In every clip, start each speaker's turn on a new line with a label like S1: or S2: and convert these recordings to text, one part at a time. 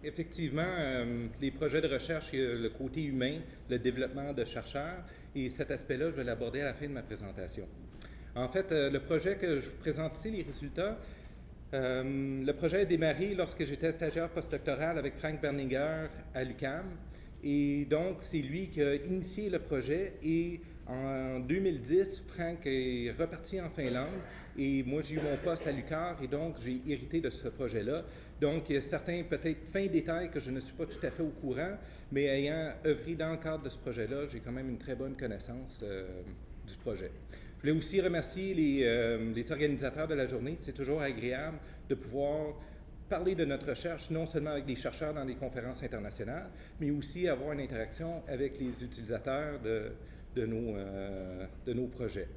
S1: Effectivement, les projets de recherche, il y a le côté humain, le développement de chercheurs, et cet aspect-là, je vais l'aborder à la fin de ma présentation. En fait, le projet que je vous présente ici, les résultats, le projet a démarré lorsque j'étais stagiaire postdoctoral avec Frank Berninger à l'UQAM. Et donc, c'est lui qui a initié le projet. Et en 2010, Frank est reparti en Finlande. Et moi, j'ai eu mon poste à l'UQAR et donc j'ai hérité de ce projet-là. Donc, il y a certains, peut-être, fins détails que je ne suis pas tout à fait au courant, mais ayant œuvré dans le cadre de ce projet-là, j'ai quand même une très bonne connaissance du projet. Je voulais aussi remercier les organisateurs de la journée. C'est toujours agréable de pouvoir parler de notre recherche, non seulement avec des chercheurs dans des conférences internationales, mais aussi avoir une interaction avec les utilisateurs de nos projets.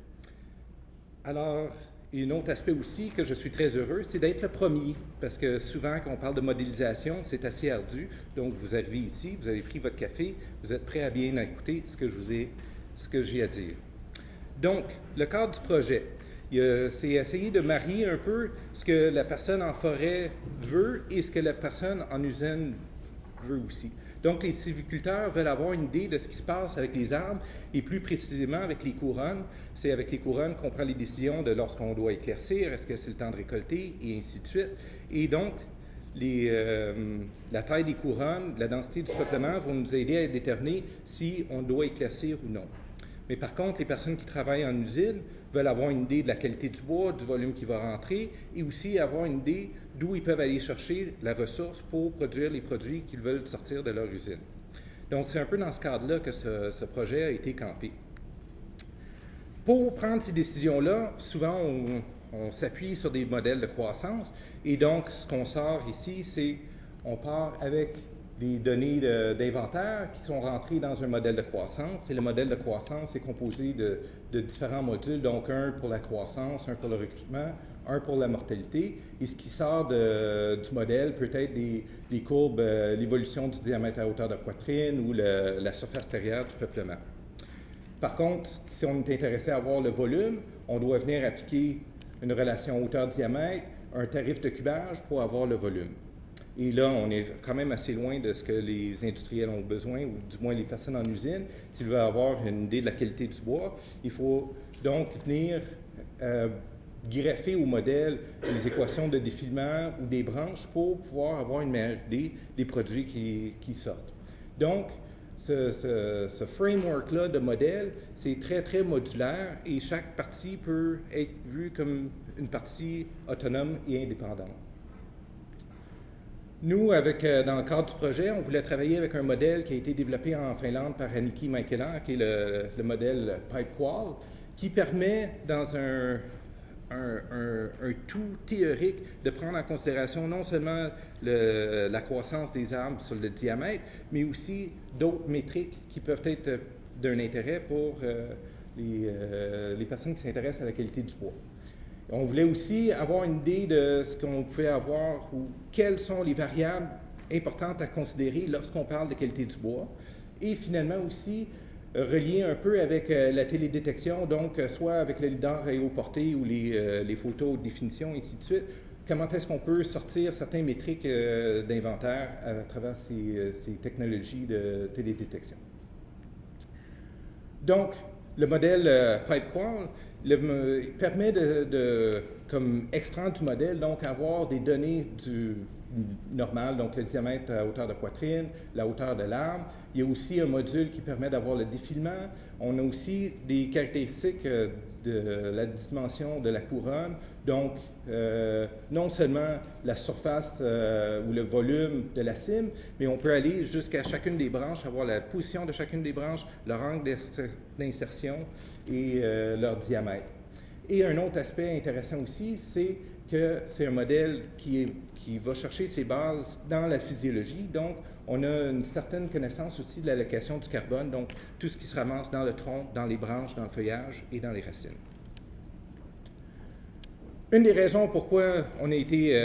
S1: Alors, un autre aspect aussi que je suis très heureux, c'est d'être le premier, parce que souvent, quand on parle de modélisation, c'est assez ardu. Donc, vous arrivez ici, vous avez pris votre café, vous êtes prêt à bien écouter ce que j'ai à dire. Donc, le cadre du projet, c'est essayer de marier un peu ce que la personne en forêt veut et ce que la personne en usine veut aussi. Donc, les sylviculteurs veulent avoir une idée de ce qui se passe avec les arbres et plus précisément avec les couronnes. C'est avec les couronnes qu'on prend les décisions de lorsqu'on doit éclaircir, est-ce que c'est le temps de récolter et ainsi de suite. Et donc, la taille des couronnes, la densité du peuplement vont nous aider à déterminer si on doit éclaircir ou non. Mais par contre, les personnes qui travaillent en usine veulent avoir une idée de la qualité du bois, du volume qui va rentrer et aussi avoir une idée d'où ils peuvent aller chercher la ressource pour produire les produits qu'ils veulent sortir de leur usine. Donc, c'est un peu dans ce cadre-là que ce projet a été campé. Pour prendre ces décisions-là, souvent, on s'appuie sur des modèles de croissance et donc, ce qu'on sort ici, c'est on part avec des données d'inventaire qui sont rentrées dans un modèle de croissance. Et le modèle de croissance est composé de différents modules, donc un pour la croissance, un pour le recrutement, un pour la mortalité. Et ce qui sort du modèle peut être des courbes, l'évolution du diamètre à hauteur de poitrine ou la surface terrière du peuplement. Par contre, si on est intéressé à voir le volume, on doit venir appliquer une relation hauteur-diamètre, un tarif de cubage pour avoir le volume. Et là, on est quand même assez loin de ce que les industriels ont besoin, ou du moins les personnes en usine. S'ils veulent avoir une idée de la qualité du bois, il faut donc venir greffer au modèle les équations de défilement ou des branches pour pouvoir avoir une meilleure idée des produits qui sortent. Donc, ce framework-là de modèle, c'est très, très modulaire et chaque partie peut être vue comme une partie autonome et indépendante. Nous, dans le cadre du projet, on voulait travailler avec un modèle qui a été développé en Finlande par Annikki Mäkelä, qui est le modèle PipeQual, qui permet, dans un tout théorique, de prendre en considération non seulement la croissance des arbres sur le diamètre, mais aussi d'autres métriques qui peuvent être d'un intérêt pour les personnes qui s'intéressent à la qualité du bois. On voulait aussi avoir une idée de ce qu'on pouvait avoir ou quelles sont les variables importantes à considérer lorsqu'on parle de qualité du bois. Et finalement aussi, relier un peu avec la télédétection, donc soit avec le lidar à haute portée ou les photos haute définition, et ainsi de suite. Comment est-ce qu'on peut sortir certaines métriques d'inventaire à travers ces technologies de télédétection. Donc, le modèle PipeQual permet comme extraire du modèle, donc avoir des données normales, donc le diamètre à hauteur de poitrine, la hauteur de l'arbre. Il y a aussi un module qui permet d'avoir le défilement. On a aussi des caractéristiques de la dimension de la couronne, donc non seulement la surface ou le volume de la cime, mais on peut aller jusqu'à chacune des branches, avoir la position de chacune des branches, leur angle d'insertion et leur diamètre. Et un autre aspect intéressant aussi, c'est que c'est un modèle qui va chercher ses bases dans la physiologie. Donc, on a une certaine connaissance aussi de l'allocation du carbone, donc tout ce qui se ramasse dans le tronc, dans les branches, dans le feuillage et dans les racines. Une des raisons pourquoi on a été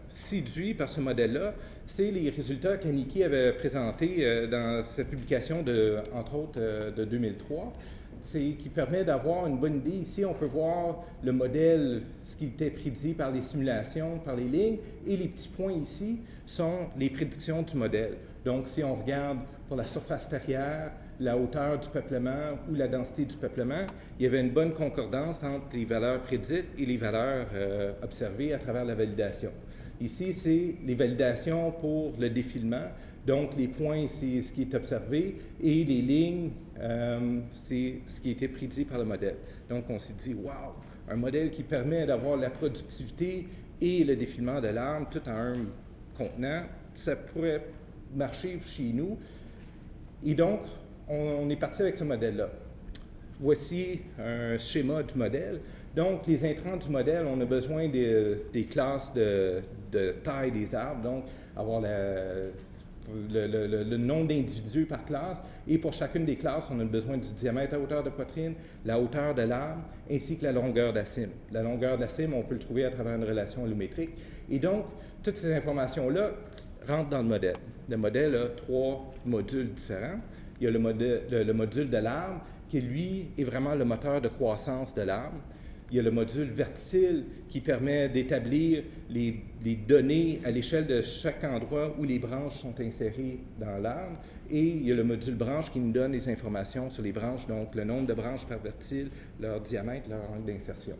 S1: séduit par ce modèle-là, c'est les résultats qu'Annikki avait présentés dans sa publication, entre autres, de 2003. qui permet d'avoir une bonne idée. Ici, on peut voir le modèle, ce qui était prédit par les simulations, par les lignes, et les petits points ici sont les prédictions du modèle. Donc, si on regarde pour la surface terrière, la hauteur du peuplement ou la densité du peuplement, il y avait une bonne concordance entre les valeurs prédites et les valeurs observées à travers la validation. Ici, c'est les validations pour le défilement. Donc, les points, c'est ce qui est observé, et les lignes, c'est ce qui a été prédit par le modèle. Donc, on s'est dit, wow, un modèle qui permet d'avoir la productivité et le défilement de l'arbre tout en un contenant, ça pourrait marcher chez nous. Et donc, on est parti avec ce modèle-là. Voici un schéma du modèle. Donc, les intrants du modèle, on a besoin des classes de taille des arbres, donc avoir le nombre d'individus par classe, et pour chacune des classes, on a besoin du diamètre à hauteur de poitrine, la hauteur de l'arbre, ainsi que la longueur de la cime. La longueur de la cime, on peut le trouver à travers une relation allométrique. Et donc, toutes ces informations-là rentrent dans le modèle. Le modèle a 3 modules différents. Il y a le module de l'arbre, qui, lui, est vraiment le moteur de croissance de l'arbre. Il y a le module verticille qui permet d'établir les données à l'échelle de chaque endroit où les branches sont insérées dans l'arbre. Et il y a le module branche qui nous donne les informations sur les branches, donc le nombre de branches par verticille, leur diamètre, leur angle d'insertion.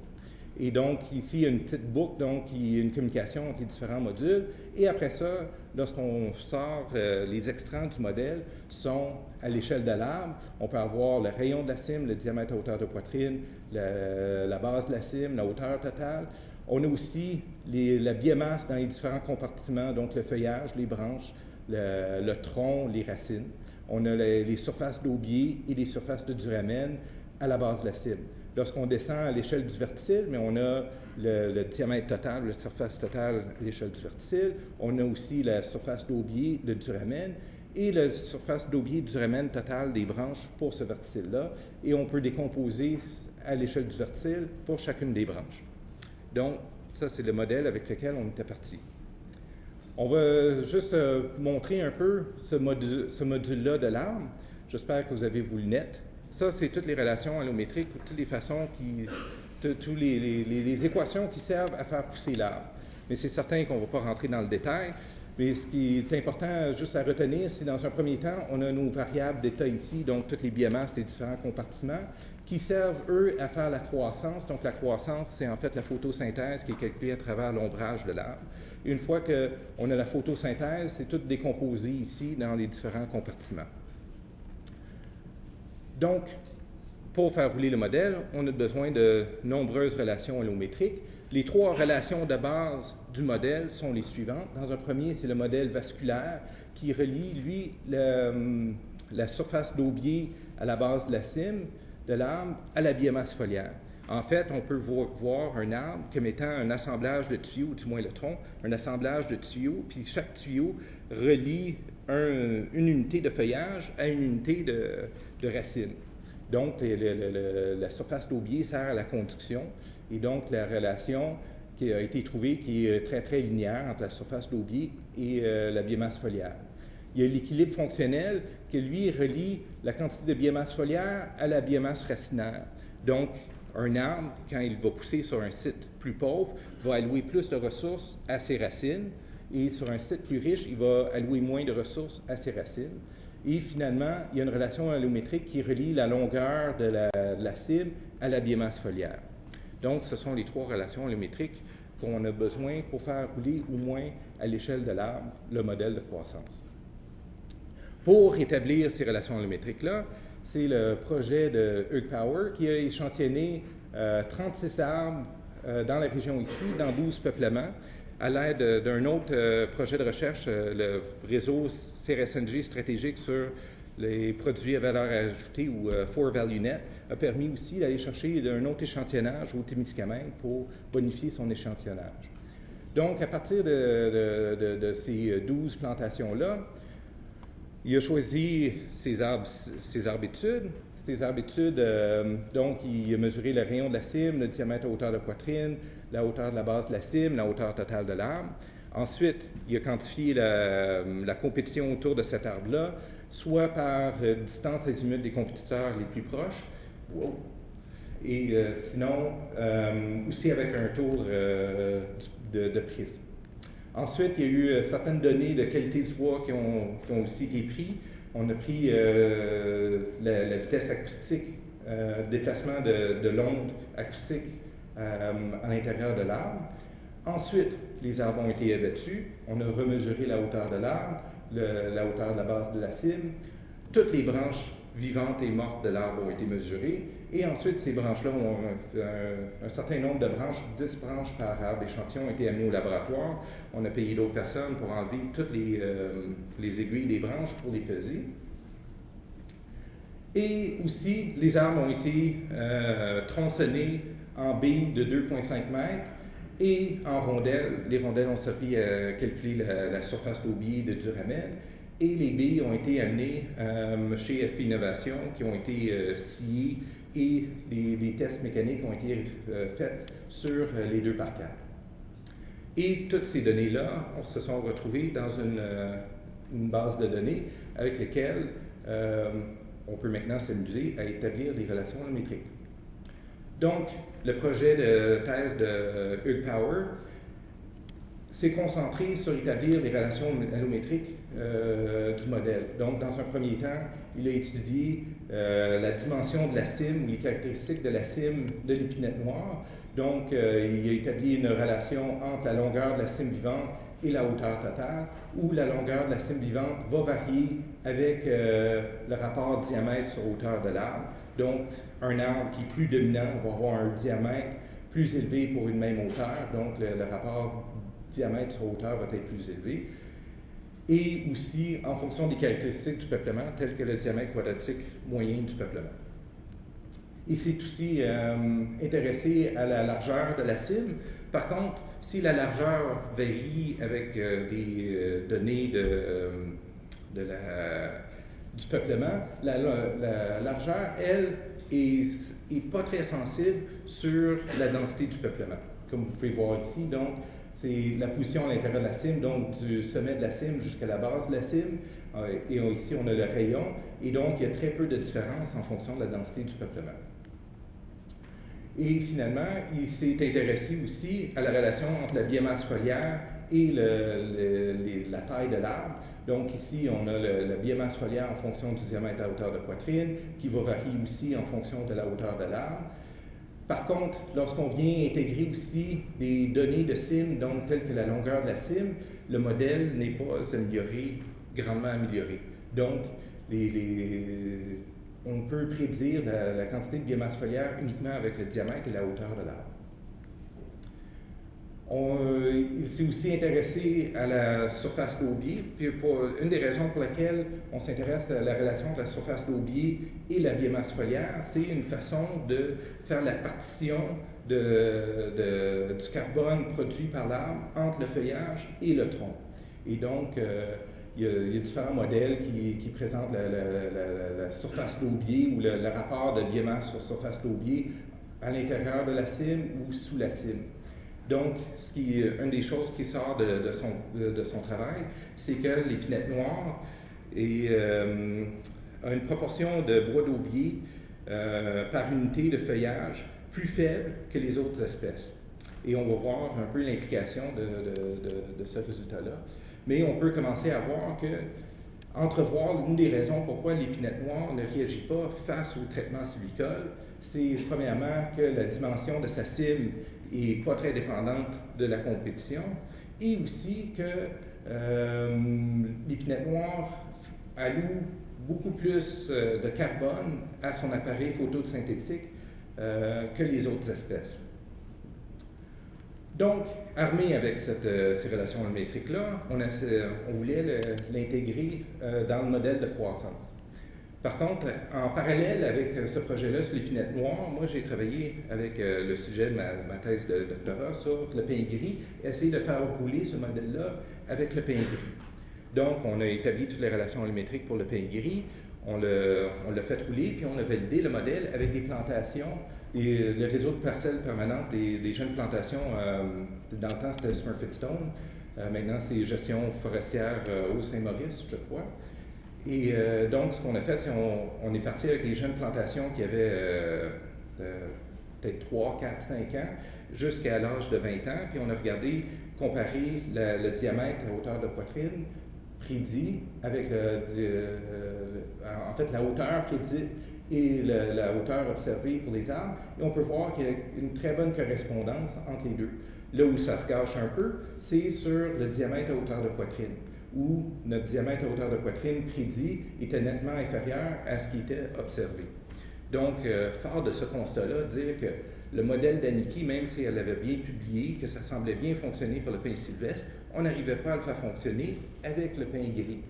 S1: Et donc, ici, il y a une petite boucle, donc il y a une communication entre les différents modules. Et après ça, lorsqu'on sort, les extrants du modèle sont à l'échelle de l'arbre. On peut avoir le rayon de la cime, le diamètre à hauteur de poitrine, la base de la cime, la hauteur totale. On a aussi la biomasse dans les différents compartiments, donc le feuillage, les branches, le tronc, les racines. On a les surfaces d'aubier et les surfaces de duramen à la base de la cime. Lorsqu'on descend à l'échelle du verticille, mais on a le diamètre total, la surface totale à l'échelle du verticille. On a aussi la surface d'aubier, le duramen, et la surface d'aubier, duramen totale des branches pour ce verticille-là. Et on peut décomposer à l'échelle du verticille pour chacune des branches. Donc, ça, c'est le modèle avec lequel on était parti. On va juste montrer un peu ce module-là de l'arbre. J'espère que vous avez vu le net. Ça, c'est toutes les relations allométriques, toutes les façons toutes les équations qui servent à faire pousser l'arbre. Mais c'est certain qu'on ne va pas rentrer dans le détail. Mais ce qui est important juste à retenir, c'est dans un premier temps, on a nos variables d'état ici, donc toutes les biomasses des différents compartiments, qui servent, eux, à faire la croissance. Donc la croissance, c'est en fait la photosynthèse qui est calculée à travers l'ombrage de l'arbre. Une fois qu'on a la photosynthèse, c'est tout décomposé ici dans les différents compartiments. Donc, pour faire rouler le modèle, on a besoin de nombreuses relations allométriques. Les 3 relations de base du modèle sont les suivantes. Dans un premier, c'est le modèle vasculaire qui relie, lui, la surface d'aubier à la base de la cime de l'arbre à la biomasse foliaire. En fait, on peut voir un arbre comme étant un assemblage de tuyaux, du moins le tronc, un assemblage de tuyaux, puis chaque tuyau relie une unité de feuillage à une unité de racine. Donc, la surface d'aubier sert à la conduction, et donc la relation qui a été trouvée qui est très, très linéaire entre la surface d'aubier et la biomasse foliaire. Il y a l'équilibre fonctionnel qui, lui, relie la quantité de biomasse foliaire à la biomasse racinaire. Donc, un arbre, quand il va pousser sur un site plus pauvre, va allouer plus de ressources à ses racines, et sur un site plus riche, il va allouer moins de ressources à ses racines. Et finalement, il y a une relation allométrique qui relie la longueur de la cime à la biomasse foliaire. Donc, ce sont les 3 relations allométriques qu'on a besoin pour faire rouler au moins à l'échelle de l'arbre le modèle de croissance. Pour établir ces relations allométriques-là, c'est le projet de Hug Power qui a échantillonné 36 arbres dans la région ici, dans 12 peuplements, à l'aide d'un autre projet de recherche, le réseau CRSNG stratégique sur les produits à valeur ajoutée ou 4ValueNet, a permis aussi d'aller chercher un autre échantillonnage au Témiscamingue pour bonifier son échantillonnage. Donc, à partir de ces 12 plantations-là, il a choisi ses arbres-études. Ces arbres-études, donc, il a mesuré le rayon de la cime, le diamètre à hauteur de poitrine, la hauteur de la base de la cime, la hauteur totale de l'arbre. Ensuite, il a quantifié la compétition autour de cet arbre-là, soit par distance azimut des compétiteurs les plus proches, Wow. Et sinon, aussi avec un tour de prisme. Ensuite, il y a eu certaines données de qualité du bois qui ont aussi été prises. On a pris la vitesse acoustique, déplacement de l'onde acoustique à l'intérieur de l'arbre. Ensuite, les arbres ont été abattus. On a remesuré la hauteur de l'arbre, la hauteur de la base de la cime. Toutes les branches vivantes et mortes de l'arbre ont été mesurées. Et ensuite, ces branches-là ont un certain nombre de branches, 10 branches par arbre échantillon, ont été amenées au laboratoire. On a payé d'autres personnes pour enlever toutes les aiguilles des branches pour les peser. Et aussi, les arbres ont été tronçonnés en billes de 2,5 mètres et en rondelles. Les rondelles ont servi à calculer la surface d'aubier de Duramel. Et les billes ont été amenées chez FP Innovation, qui ont été sciées, et les tests mécaniques ont été faits sur les 2x4. Et toutes ces données-là, on se sont retrouvées dans une base de données avec laquelle on peut maintenant s'amuser à établir des relations allométriques. Donc, le projet de thèse de Hugues Power s'est concentré sur établir les relations allométriques du modèle. Donc, dans un premier temps, il a étudié la dimension de la cime ou les caractéristiques de la cime de l'épinette noire. Donc, il a établi une relation entre la longueur de la cime vivante et la hauteur totale, où la longueur de la cime vivante va varier avec le rapport diamètre sur hauteur de l'arbre. Donc, un arbre qui est plus dominant va avoir un diamètre plus élevé pour une même hauteur. Donc, le rapport diamètre sur hauteur va être plus élevé. Et aussi en fonction des caractéristiques du peuplement, telles que le diamètre quadratique moyen du peuplement. Il s'est aussi intéressé à la largeur de la cime. Par contre, si la largeur varie avec des données du peuplement, la largeur, elle, est pas très sensible sur la densité du peuplement, comme vous pouvez voir ici. Donc, c'est la position à l'intérieur de la cime, donc du sommet de la cime jusqu'à la base de la cime. Et ici, on a le rayon. Et donc, il y a très peu de différence en fonction de la densité du peuplement. Et finalement, il s'est intéressé aussi à la relation entre la biomasse foliaire et la taille de l'arbre. Donc ici, on a la biomasse foliaire en fonction du diamètre à hauteur de poitrine, qui va varier aussi en fonction de la hauteur de l'arbre. Par contre, lorsqu'on vient intégrer aussi des données de cime, donc telles que la longueur de la cime, le modèle n'est pas grandement amélioré. Donc, on peut prédire la quantité de biomasse foliaire uniquement avec le diamètre et la hauteur de l'arbre. Il s'est aussi intéressé à la surface d'aubier. Puis une des raisons pour lesquelles on s'intéresse à la relation entre la surface d'aubier et la biomasse foliaire, c'est une façon de faire la partition du carbone produit par l'arbre entre le feuillage et le tronc. Et donc, il y a différents modèles qui présentent la surface d'aubier ou le rapport de biomasse sur surface d'aubier à l'intérieur de la cime ou sous la cime. Donc, une des choses qui sort de son travail, c'est que l'épinette noire a une proportion de bois d'aubier par unité de feuillage plus faible que les autres espèces. Et on va voir un peu l'implication de ce résultat-là. Mais on peut commencer à entrevoir une des raisons pourquoi l'épinette noire ne réagit pas face au traitement silicole. C'est premièrement que la dimension de sa cime n'est pas très dépendante de la compétition, et aussi que l'épinette noire alloue beaucoup plus de carbone à son appareil photosynthétique que les autres espèces. Donc, armé avec ces relations allométriques-là, on voulait l'intégrer dans le modèle de croissance. Par contre, en parallèle avec ce projet-là sur l'épinette noire, moi j'ai travaillé avec le sujet de ma thèse de doctorat sur le pain gris, essayer de faire rouler ce modèle-là avec le pain gris. Donc, on a établi toutes les relations allométriques pour le pain gris, on l'a fait rouler, puis on a validé le modèle avec des plantations, et le réseau de parcelles permanentes des jeunes plantations, dans le temps c'était Smurfit Stone, maintenant c'est Gestion forestière au Saint-Maurice, je crois. Et donc, ce qu'on a fait, c'est on est parti avec des jeunes plantations qui avaient peut-être 3, 4, 5 ans, jusqu'à l'âge de 20 ans, puis on a regardé, comparé le diamètre à hauteur de poitrine prédit avec en fait la hauteur prédite et la hauteur observée pour les arbres, et on peut voir qu'il y a une très bonne correspondance entre les deux. Là où ça se gâche un peu, c'est sur le diamètre à hauteur de poitrine, où notre diamètre à hauteur de poitrine prédit était nettement inférieur à ce qui était observé. Donc, fort de ce constat-là, dire que le modèle d'Aniki, même si elle avait bien publié, que ça semblait bien fonctionner pour le pin sylvestre, on n'arrivait pas à le faire fonctionner avec le pin gris.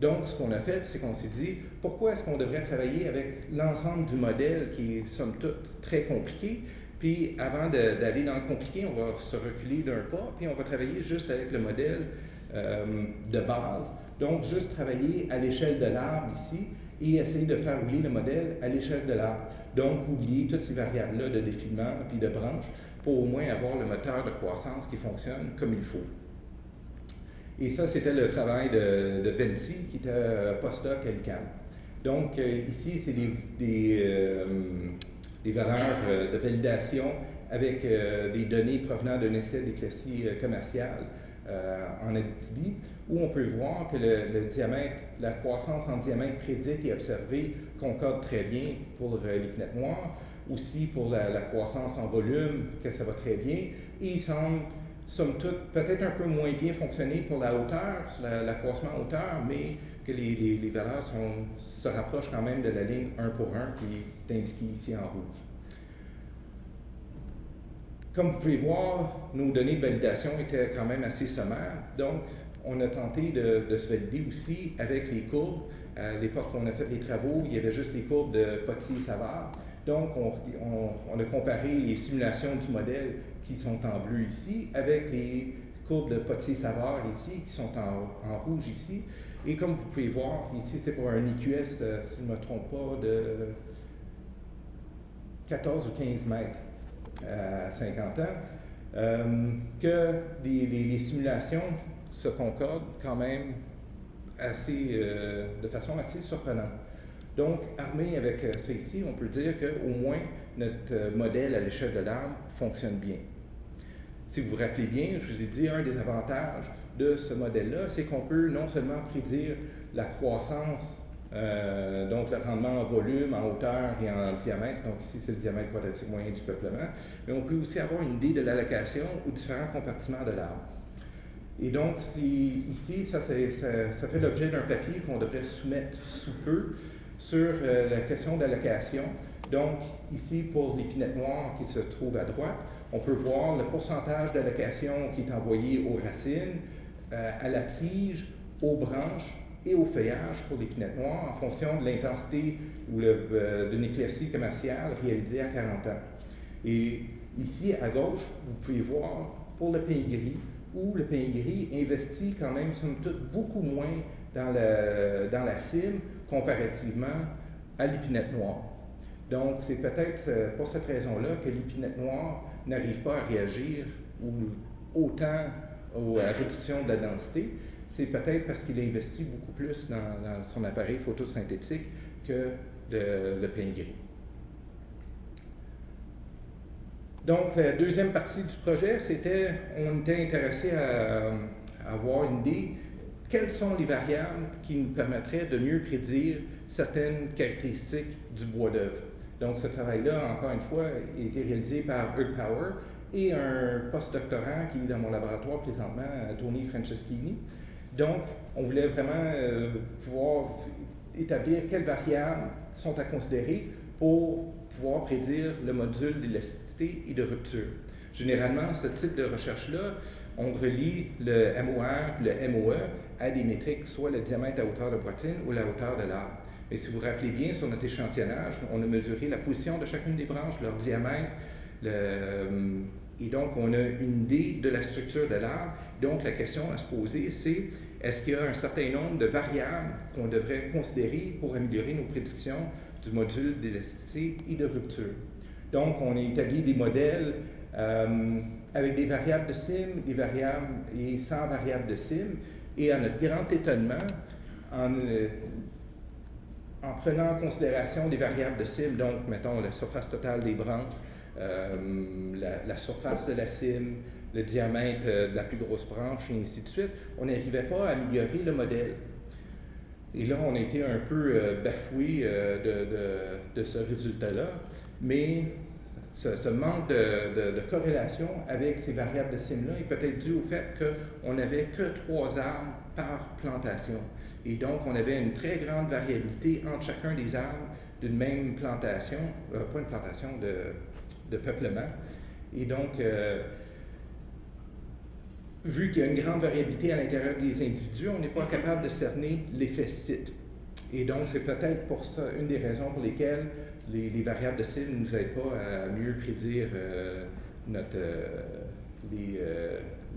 S1: Donc, ce qu'on a fait, c'est qu'on s'est dit, pourquoi est-ce qu'on devrait travailler avec l'ensemble du modèle qui est, somme toute, très compliqué, puis avant d'aller dans le compliqué, on va se reculer d'un pas, puis on va travailler juste avec le modèle de base. Donc, juste travailler à l'échelle de l'arbre ici, et essayer de faire rouler le modèle à l'échelle de l'arbre. Donc, oublier toutes ces variables-là de défilement puis de branches pour au moins avoir le moteur de croissance qui fonctionne comme il faut. Et ça, c'était le travail de Venti, qui était postdoc à l'UQAM. Donc, ici, c'est des valeurs de validation avec des données provenant d'un essai d'éclaircie commerciale en Abitibi, où on peut voir que le diamètre, la croissance en diamètre prédite et observée concorde très bien pour l'épinette noire, aussi pour la croissance en volume, que ça va très bien, et il semble, somme toute, peut-être un peu moins bien fonctionner pour la hauteur, l'accroissement en hauteur, mais que les valeurs se rapprochent quand même de la ligne 1 pour 1 qui est indiquée ici en rouge. Comme vous pouvez voir, nos données de validation étaient quand même assez sommaires, donc on a tenté de se valider aussi avec les courbes. À l'époque où on a fait les travaux, il y avait juste les courbes de Pottier et Savard. Donc, on a comparé les simulations du modèle qui sont en bleu ici avec les courbes de Pottier et Savard ici, qui sont en rouge ici. Et comme vous pouvez voir, ici c'est pour un IQS, si je ne me trompe pas, de 14 ou 15 mètres à 50 ans, que les simulations se concordent quand même de façon assez surprenante. Donc, armé avec ça ici, on peut dire qu'au moins notre modèle à l'échelle de l'arbre fonctionne bien. Si vous vous rappelez bien, je vous ai dit, un des avantages de ce modèle-là, c'est qu'on peut non seulement prédire la croissance, donc le rendement en volume, en hauteur et en diamètre, donc ici c'est le diamètre quadratique moyen du peuplement, mais on peut aussi avoir une idée de l'allocation aux différents compartiments de l'arbre. Et donc, ici, ça fait l'objet d'un papier qu'on devrait soumettre sous peu sur la question d'allocation. Donc, ici, pour l'épinette noire qui se trouve à droite, on peut voir le pourcentage d'allocation qui est envoyé aux racines, à la tige, aux branches et au feuillage pour l'épinette noire en fonction de l'intensité d'une éclaircie commerciale réalisée à 40 ans. Et ici, à gauche, vous pouvez voir pour le pin gris, où le pin gris investit quand même, somme toute, beaucoup moins dans la cime comparativement à l'épinette noire. Donc, c'est peut-être pour cette raison-là que l'épinette noire n'arrive pas à réagir autant à la réduction de la densité. C'est peut-être parce qu'il a investi beaucoup plus dans son appareil photosynthétique que le pin gris. Donc, la deuxième partie du projet, c'était, on était intéressé à avoir une idée, quelles sont les variables qui nous permettraient de mieux prédire certaines caractéristiques du bois d'œuvre. Donc, ce travail-là, encore une fois, a été réalisé par Hugh Power et un postdoctorant qui est dans mon laboratoire présentement, Tony Franceschini. Donc, on voulait vraiment pouvoir établir quelles variables sont à considérer pour pouvoir prédire le module d'élasticité et de rupture. Généralement, ce type de recherche-là, on relie le MOR et le MOE à des métriques, soit le diamètre à hauteur de poitrine ou la hauteur de l'arbre. Et si vous vous rappelez bien, sur notre échantillonnage, on a mesuré la position de chacune des branches, leur diamètre, et donc on a une idée de la structure de l'arbre. Donc la question à se poser, c'est est-ce qu'il y a un certain nombre de variables qu'on devrait considérer pour améliorer nos prédictions du module d'élasticité et de rupture. Donc, on a établi des modèles avec des variables de CIM, des variables et sans variables de CIM, et à notre grand étonnement, en prenant en considération des variables de cime, donc mettons la surface totale des branches, la surface de la cime, le diamètre de la plus grosse branche, et ainsi de suite, on n'arrivait pas à améliorer le modèle. Et là, on a été un peu bafoué de ce résultat-là, mais ce manque de corrélation avec ces variables de cime-là est peut-être dû au fait qu'on n'avait que 3 arbres par plantation. Et donc, on avait une très grande variabilité entre chacun des arbres d'une même plantation, pas une plantation de peuplement. Et donc, vu qu'il y a une grande variabilité à l'intérieur des individus, on n'est pas capable de cerner l'effet site. Et donc, c'est peut-être pour ça une des raisons pour lesquelles les variables de cime ne nous aident pas à mieux prédire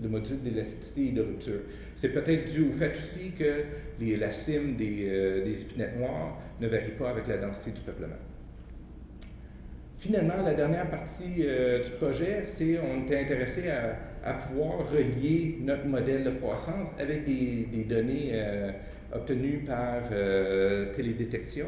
S1: le module d'élasticité et de rupture. C'est peut-être dû au fait aussi que la cime des épinettes noires ne varie pas avec la densité du peuplement. Finalement, la dernière partie du projet, c'est qu'on était intéressé à pouvoir relier notre modèle de croissance avec des données obtenues par télédétection.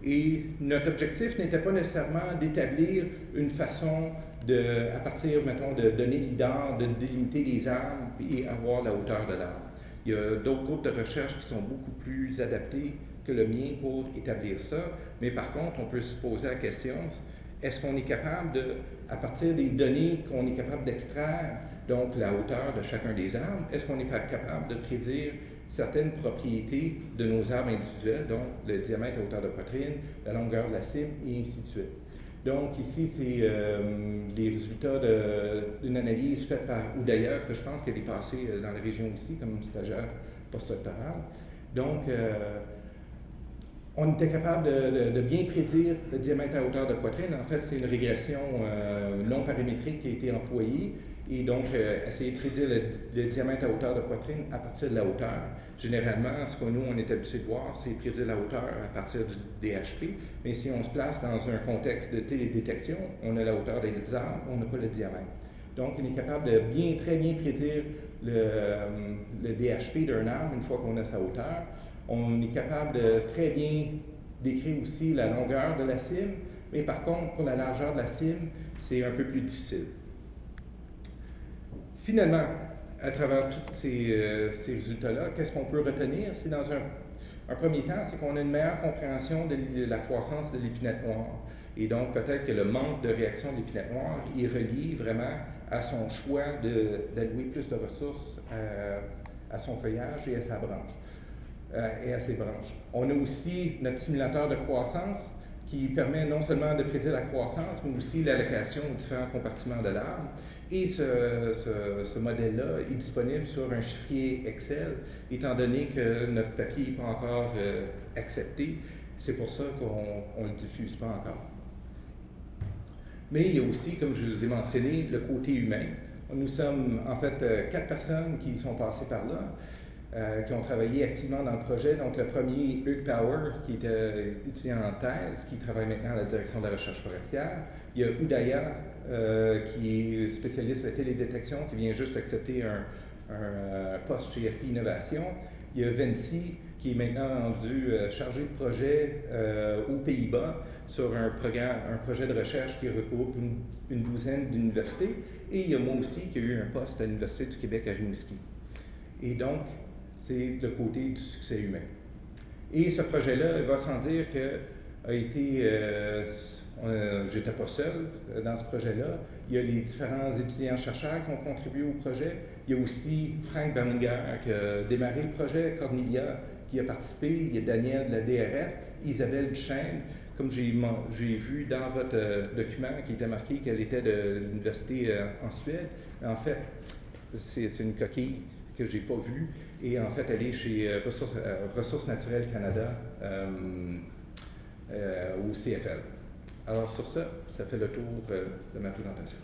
S1: Et notre objectif n'était pas nécessairement d'établir une façon à partir, mettons, de données LIDAR, de délimiter les arbres et avoir la hauteur de l'arbre. Il y a d'autres groupes de recherche qui sont beaucoup plus adaptés que le mien pour établir ça, mais par contre, on peut se poser la question, est-ce qu'on est capable à partir des données qu'on est capable d'extraire, donc la hauteur de chacun des arbres, est-ce qu'on est capable de prédire certaines propriétés de nos arbres individuels, donc le diamètre à hauteur de poitrine, la longueur de la cime, et ainsi de suite. Donc ici, c'est les résultats d'une analyse faite par Oudaya, que je pense qu'elle est passée dans la région ici comme stagiaire postdoctoral. Donc, on était capable de bien prédire le diamètre à hauteur de poitrine. En fait, c'est une régression non paramétrique qui a été employée. Et donc, essayer de prédire le diamètre à hauteur de poitrine à partir de la hauteur. Généralement, ce que nous, on est habitué de voir, c'est prédire la hauteur à partir du DHP. Mais si on se place dans un contexte de télédétection, on a la hauteur des arbres, on n'a pas le diamètre. Donc, on est capable de très bien prédire le DHP d'un arbre une fois qu'on a sa hauteur. On est capable de très bien décrire aussi la longueur de la cime, mais par contre, pour la largeur de la cime, c'est un peu plus difficile. Finalement, à travers tous ces résultats-là, qu'est-ce qu'on peut retenir? C'est dans un premier temps, c'est qu'on a une meilleure compréhension de la croissance de l'épinette noire. Et donc, peut-être que le manque de réaction de l'épinette noire est relié vraiment à son choix d'allouer plus de ressources à son feuillage et à sa branche. Et à ses branches. On a aussi notre simulateur de croissance qui permet non seulement de prédire la croissance, mais aussi l'allocation aux différents compartiments de l'arbre. Et ce modèle-là est disponible sur un chiffrier Excel, étant donné que notre papier n'est pas encore accepté. C'est pour ça qu'on ne le diffuse pas encore. Mais il y a aussi, comme je vous ai mentionné, le côté humain. Nous sommes en fait 4 personnes qui sont passées par là. Qui ont travaillé activement dans le projet. Donc, le premier, Hugues Power, qui était étudiant en thèse, qui travaille maintenant à la direction de la recherche forestière. Il y a Oudaya, qui est spécialiste de la télédétection, qui vient juste accepter un poste chez FP Innovation. Il y a Vinci, qui est maintenant rendu chargé de projet aux Pays-Bas sur un projet de recherche qui regroupe une douzaine d'universités. Et il y a moi aussi, qui a eu un poste à l'Université du Québec à Rimouski. Et donc, c'est le côté du succès humain. Et ce projet-là, il va sans dire que a été... j'étais pas seul dans ce projet-là. Il y a les différents étudiants-chercheurs qui ont contribué au projet. Il y a aussi Frank Berninger qui a démarré le projet, Cornelia qui a participé, il y a Daniel de la DRF, Isabelle Duchesne. Comme j'ai vu dans votre document qui était marqué qu'elle était de l'université en Suède, en fait, c'est une coquille que je n'ai pas vue. Et en fait, elle est chez Ressources naturelles Canada au CFL. Alors sur ça, ça fait le tour de ma présentation.